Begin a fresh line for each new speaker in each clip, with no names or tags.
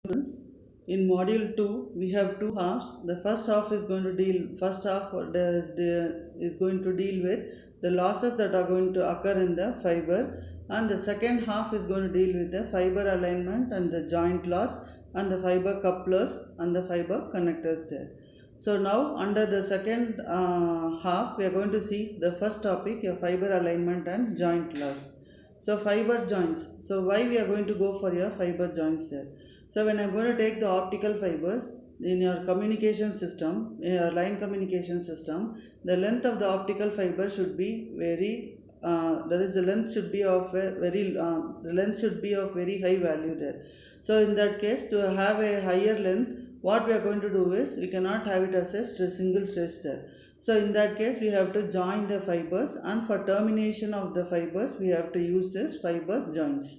In module 2, we have two halves. The first half is going to is going to deal with the losses that are going to occur in the fiber, and the second half is going to deal with the fiber alignment and the joint loss and the fiber couplers and the fiber connectors there. So now under the second half, we are going to see the first topic, your fiber alignment and joint loss. So fiber joints. So why we are going to go for your fiber joints there? So when I'm going to take the optical fibers in your communication system, in your line communication system, the length of the optical fiber should be that is the length should be of the length should be of very high value there. So in that case, to have a higher length, what we are going to do is we cannot have it as a single stretch there. So in that case, we have to join the fibers, and for termination of the fibers, we have to use this fiber joints.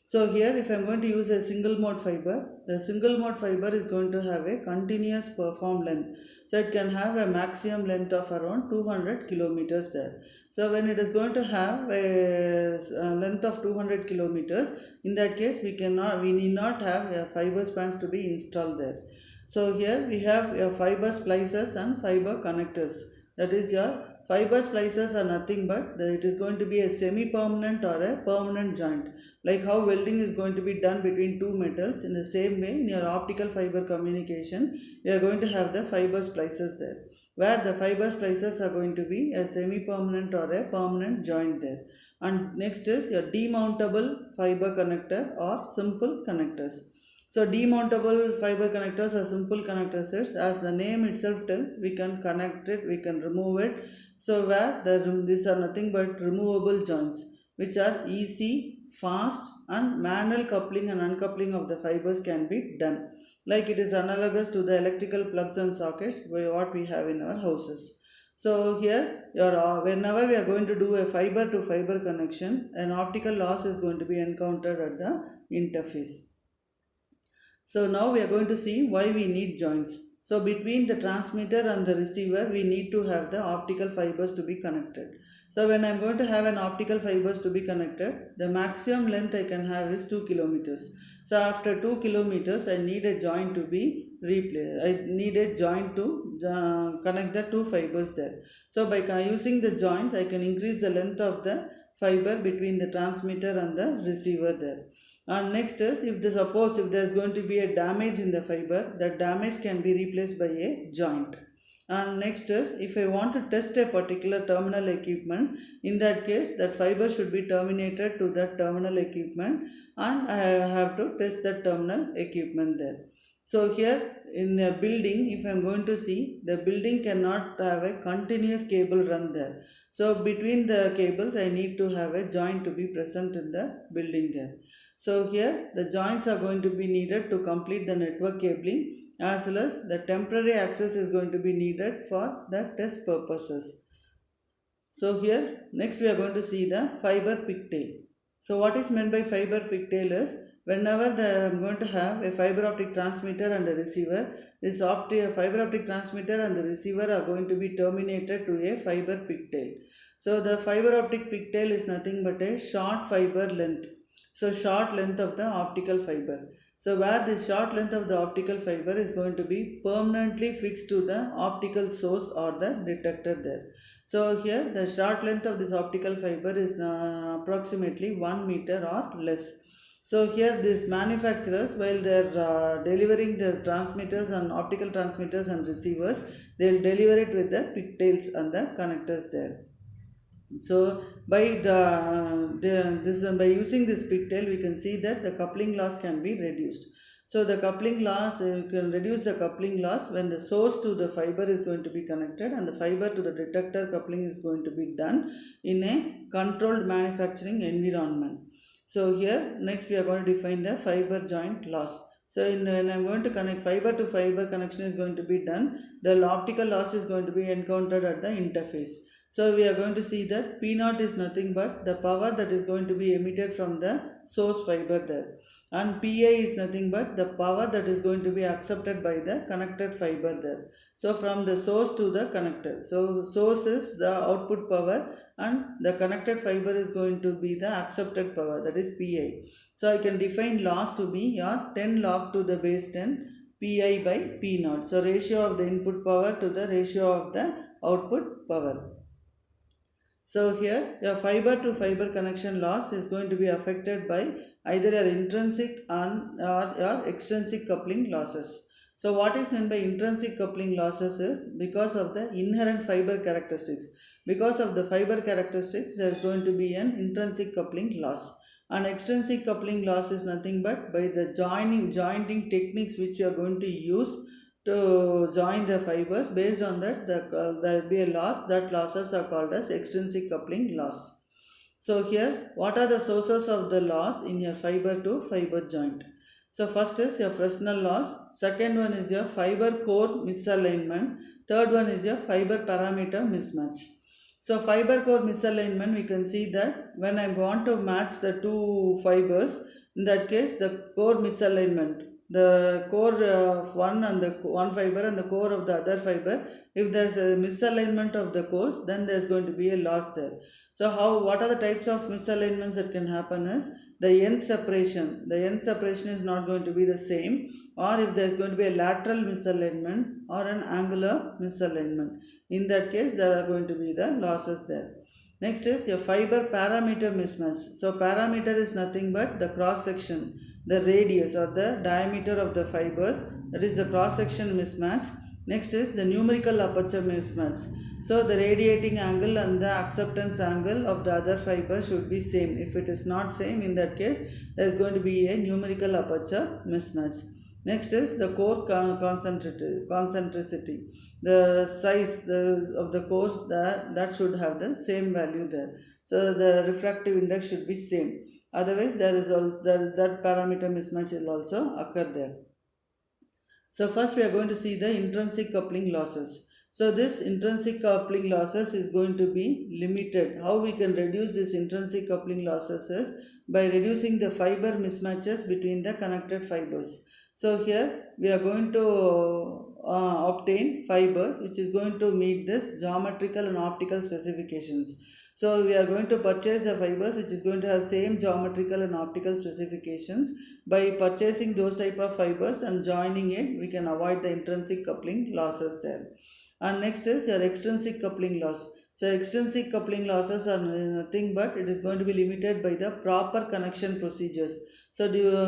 So here if I am going to use a single mode fiber, the single mode fiber is going to have a continuous perform length. So it can have a maximum length of around 200 kilometers there. So when it is going to have a length of 200 kilometers, in that case we need not have fiber spans to be installed there. So here we have your fiber splicers and fiber connectors. That is your fiber splicers are nothing but it is going to be a semi-permanent or a permanent joint. Like how welding is going to be done between two metals, in the same way in your optical fiber communication, you are going to have the fiber splicers there, where the fiber splicers are going to be a semi-permanent or a permanent joint there. And next is your demountable fiber connector or simple connectors. So demountable fiber connectors or simple connectors is, as the name itself tells, we can connect it, we can remove it. So where these are nothing but removable joints, which are easy, fast, and manual coupling and uncoupling of the fibers can be done. Like it is analogous to the electrical plugs and sockets what we have in our houses. So here, whenever we are going to do a fiber to fiber connection, an optical loss is going to be encountered at the interface. So now we are going to see why we need joints. So between the transmitter and the receiver, we need to have the optical fibers to be connected. So when I am going to have an optical fibers to be connected, the maximum length I can have is 2 kilometers. So after 2 kilometers, I need a joint to be replaced. I need a joint to connect the two fibers there. So by using the joints, I can increase the length of the fiber between the transmitter and the receiver there. And next is, suppose if there is going to be a damage in the fiber, that damage can be replaced by a joint. And next is, if I want to test a particular terminal equipment, in that case that fiber should be terminated to that terminal equipment, and I have to test that terminal equipment there. So here in a building, if I am going to see, the building cannot have a continuous cable run there. So between the cables, I need to have a joint to be present in the building there. So here the joints are going to be needed to complete the network cabling, as well as the temporary access is going to be needed for the test purposes. So here next we are going to see the fiber pigtail. So what is meant by fiber pigtail is, whenever I am going to have a fiber optic transmitter and a receiver, this fiber optic transmitter and the receiver are going to be terminated to a fiber pigtail. So the fiber optic pigtail is nothing but a short fiber length. So short length of the optical fiber. So where the short length of the optical fiber is going to be permanently fixed to the optical source or the detector there. So here the short length of this optical fiber is approximately 1 meter or less. So here these manufacturers, while they are delivering their transmitters and optical transmitters and receivers, they will deliver it with the pigtails and the connectors there. So by using this pigtail, we can see that the coupling loss can be reduced. So the coupling loss, you can reduce the coupling loss when the source to the fiber is going to be connected and the fiber to the detector coupling is going to be done in a controlled manufacturing environment. So here next we are going to define the fiber joint loss. So when I am going to connect fiber to fiber connection is going to be done, the optical loss is going to be encountered at the interface. So we are going to see that P0 is nothing but the power that is going to be emitted from the source fiber there, and PA is nothing but the power that is going to be accepted by the connected fiber there. So from the source to the connector. So source is the output power and the connected fiber is going to be the accepted power, that is PI. So I can define loss to be your 10 log to the base 10 Pi by P naught. So ratio of the input power to the ratio of the output power. So here your fiber to fiber connection loss is going to be affected by either your intrinsic or your extrinsic coupling losses. So what is meant by intrinsic coupling losses is because of the inherent fiber characteristics. Because of the fiber characteristics, there is going to be an intrinsic coupling loss. And extrinsic coupling loss is nothing but by the jointing techniques which you are going to use to join the fibers. Based on that, there will be a loss. That losses are called as extrinsic coupling loss. So here, what are the sources of the loss in your fiber to fiber joint? So first is your Fresnel loss, second one is your fiber core misalignment, third one is your fiber parameter mismatch. So fiber core misalignment, we can see that when I want to match the two fibers, in that case the core misalignment, the core of one and the one fiber and the core of the other fiber, if there is a misalignment of the cores, then there is going to be a loss there. So what are the types of misalignments that can happen is the end separation. The end separation is not going to be the same, or if there is going to be a lateral misalignment or an angular misalignment. In that case, there are going to be the losses there. Next is your fiber parameter mismatch. So parameter is nothing but the cross section, the radius or the diameter of the fibers, that is the cross section mismatch. Next is the numerical aperture mismatch. So the radiating angle and the acceptance angle of the other fiber should be same. If it is not same, in that case there is going to be a numerical aperture mismatch. Next is the core concentricity. The size of the core that should have the same value there. So the refractive index should be same. Otherwise there is that parameter mismatch will also occur there. So first we are going to see the intrinsic coupling losses. So this intrinsic coupling losses is going to be limited. How we can reduce this intrinsic coupling losses is by reducing the fiber mismatches between the connected fibers. So here we are going to obtain fibers which is going to meet this geometrical and optical specifications. So we are going to purchase the fibers which is going to have same geometrical and optical specifications. By purchasing those type of fibers and joining it, we can avoid the intrinsic coupling losses there. And next is your extrinsic coupling loss. So extrinsic coupling losses are nothing but it is going to be limited by the proper connection procedures. So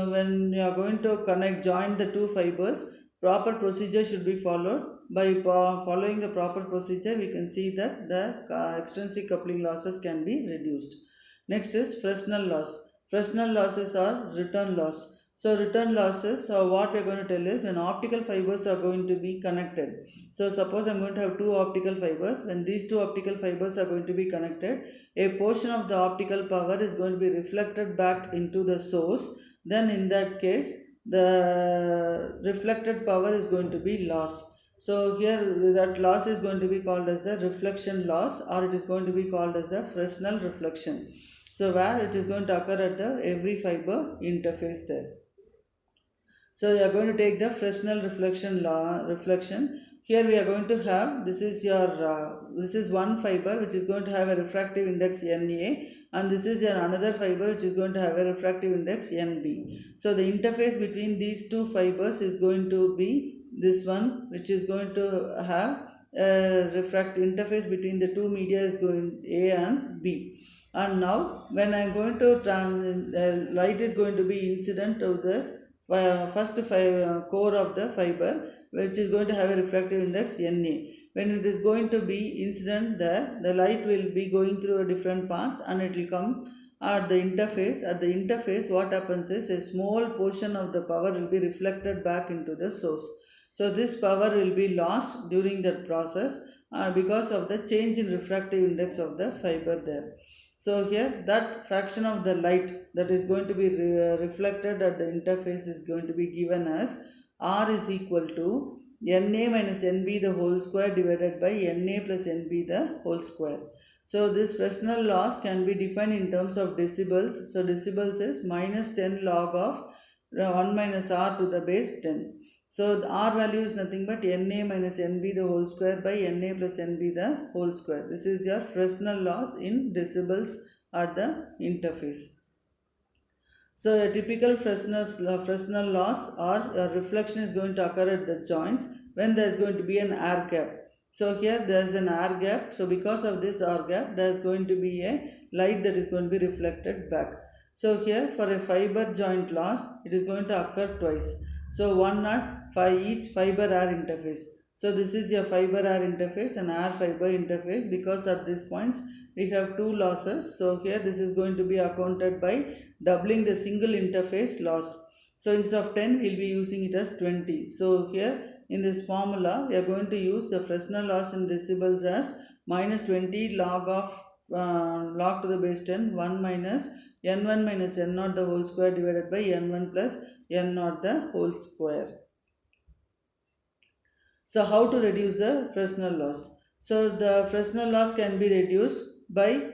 when you are going to join the two fibers, proper procedure should be followed. By following the proper procedure, we can see that the extrinsic coupling losses can be reduced. Next is Fresnel loss. Fresnel losses are return loss. So return losses, what we are going to tell is when optical fibers are going to be connected. So suppose I am going to have two optical fibers. When these two optical fibers are going to be connected, a portion of the optical power is going to be reflected back into the source. Then in that case, the reflected power is going to be lost. So here that loss is going to be called as the reflection loss, or it is going to be called as the Fresnel reflection. So where it is going to occur at the every fiber interface there. So we are going to take the Fresnel reflection. Here we are going to have, this is one fiber which is going to have a refractive index Na, and this is your another fiber which is going to have a refractive index Nb. So the interface between these two fibers is going to be this one, which is going to have a refractive interface between the two media is going A and B. And now when I am going to light is going to be incident of this first core of the fiber, which is going to have a refractive index Na. When it is going to be incident there, the light will be going through different paths and it will come at the interface. At the interface, what happens is a small portion of the power will be reflected back into the source. So this power will be lost during that process because of the change in refractive index of the fiber there. So here that fraction of the light that is going to be reflected at the interface is going to be given as R is equal to Na minus Nb the whole square divided by Na plus Nb the whole square. So this Fresnel loss can be defined in terms of decibels. So decibels is minus 10 log of 1 minus R to the base 10. So the R value is nothing but Na minus Nb the whole square by Na plus Nb the whole square. This is your Fresnel loss in decibels at the interface. So a typical Fresnel loss or a reflection is going to occur at the joints when there is going to be an air gap. So here there is an air gap. So because of this air gap, there is going to be a light that is going to be reflected back. So here for a fiber joint loss, it is going to occur twice. So one at each fiber air interface. So this is your fiber air interface and air fiber interface, because at these points we have two losses. So here this is going to be accounted by doubling the single interface loss. So instead of 10, we will be using it as 20. So here in this formula, we are going to use the Fresnel loss in decibels as minus 20 log of log to the base 10 1 minus n1 minus n0 the whole square divided by n1 plus n0 the whole square. So how to reduce the Fresnel loss? So the Fresnel loss can be reduced by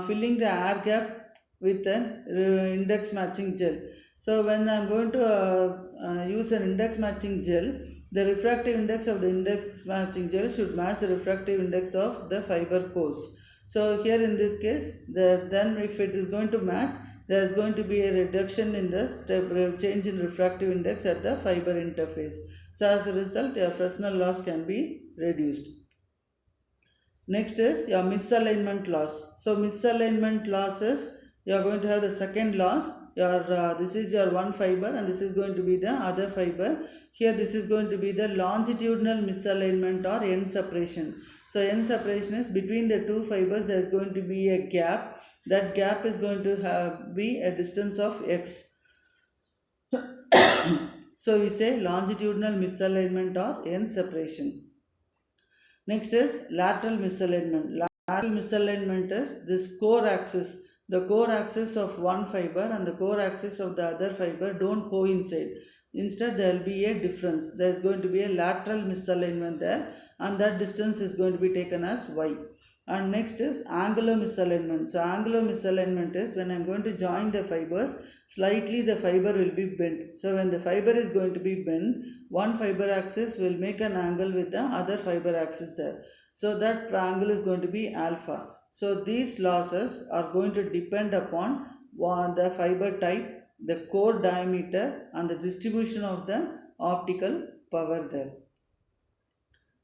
filling the air gap with an index matching gel. So when I am going to use an index matching gel, the refractive index of the index matching gel should match the refractive index of the fiber cores. So here in this case, then if it is going to match, there is going to be a reduction in the change in refractive index at the fiber interface. So as a result, your Fresnel loss can be reduced. Next is your misalignment loss. So misalignment loss is, you are going to have the second loss. This is your one fiber and this is going to be the other fiber. Here this is going to be the longitudinal misalignment or end separation. So end separation is between the two fibers there is going to be a gap. That gap is going to be a distance of x. So we say longitudinal misalignment or end separation. Next is lateral misalignment. Lateral misalignment is this core axis. The core axis of one fiber and the core axis of the other fiber don't coincide. Instead, there will be a difference. There is going to be a lateral misalignment there, and that distance is going to be taken as y. And next is angular misalignment. So angular misalignment is when I am going to join the fibers, slightly the fiber will be bent. So when the fiber is going to be bent, one fiber axis will make an angle with the other fiber axis there. So that angle is going to be alpha. So these losses are going to depend upon the fiber type, the core diameter and the distribution of the optical power there.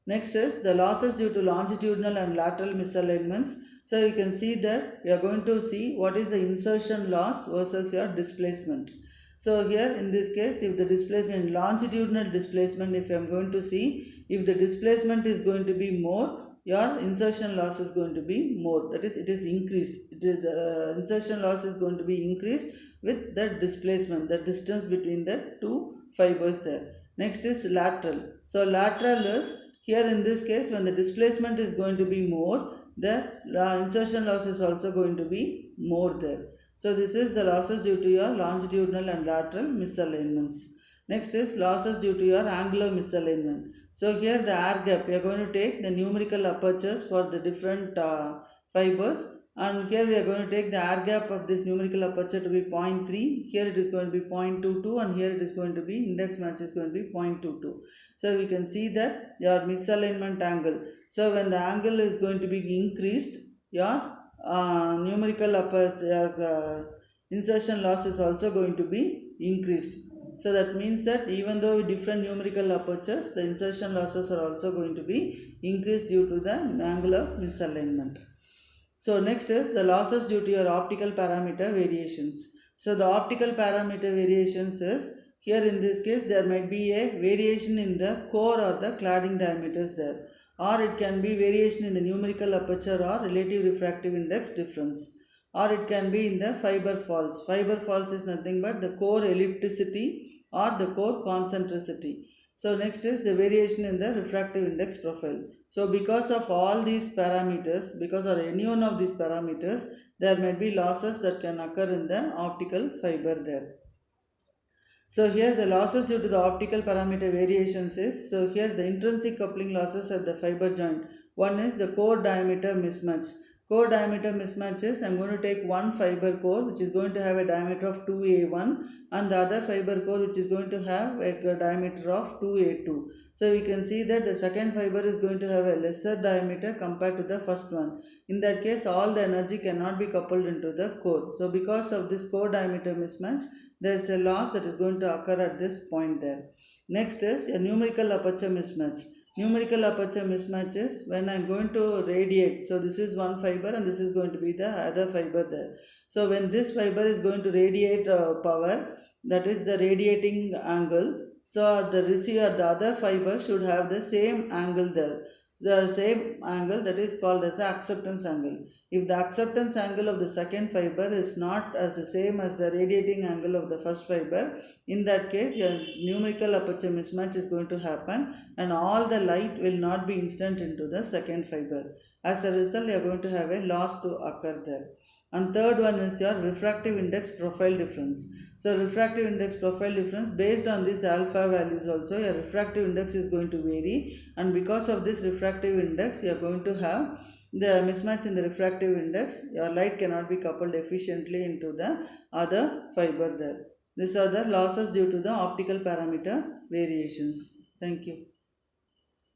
Next is the losses due to longitudinal and lateral misalignments. So you can see that you are going to see what is the insertion loss versus your displacement. So here in this case, if the displacement, longitudinal displacement, if I am going to see, if the displacement is going to be more, your insertion loss is going to be more. That is, it is increased. The insertion loss is going to be increased with the displacement, the distance between the two fibers there. Next is lateral. So lateral is, here in this case, when the displacement is going to be more, the insertion loss is also going to be more there. So this is the losses due to your longitudinal and lateral misalignments. Next is losses due to your angular misalignment. So here the air gap, we are going to take the numerical apertures for the different fibers, and here we are going to take the air gap of this numerical aperture to be 0.3, here it is going to be 0.22, and here it is going to be, index match is going to be 0.22. So we can see that your misalignment angle. So when the angle is going to be increased, your numerical aperture, insertion loss is also going to be increased. So that means that even though different numerical apertures, the insertion losses are also going to be increased due to the angular misalignment. So next is the losses due to your optical parameter variations. So the optical parameter variations is, here in this case there might be a variation in the core or the cladding diameters there, or it can be variation in the numerical aperture or relative refractive index difference, or it can be in the fiber faults. Fiber faults is nothing but the core ellipticity or the core concentricity. So next is the variation in the refractive index profile. So because of all these parameters, because of any one of these parameters, there might be losses that can occur in the optical fiber there. So here the losses due to the optical parameter variations is, so here the intrinsic coupling losses at the fiber joint. One is the core diameter mismatch. Core diameter mismatch is, I am going to take one fiber core which is going to have a diameter of 2A1 and the other fiber core which is going to have a diameter of 2A2. So we can see that the second fiber is going to have a lesser diameter compared to the first one. In that case, all the energy cannot be coupled into the core. So because of this core diameter mismatch, there is a loss that is going to occur at this point there. Next is a numerical aperture mismatch. Numerical aperture mismatch is when I am going to radiate. So this is one fiber and this is going to be the other fiber there. So when this fiber is going to radiate power, that is the radiating angle. So the receiver, the other fiber should have the same angle there. The same angle that is called as the acceptance angle. If the acceptance angle of the second fiber is not as the same as the radiating angle of the first fiber, in that case your numerical aperture mismatch is going to happen and all the light will not be instant into the second fiber. As a result, you are going to have a loss to occur there. And third one is your refractive index profile difference. So refractive index profile difference, based on these alpha values also, your refractive index is going to vary, and because of this refractive index you are going to have the mismatch in the refractive index. Your light cannot be coupled efficiently into the other fiber there. These are the losses due to the optical parameter variations. Thank you.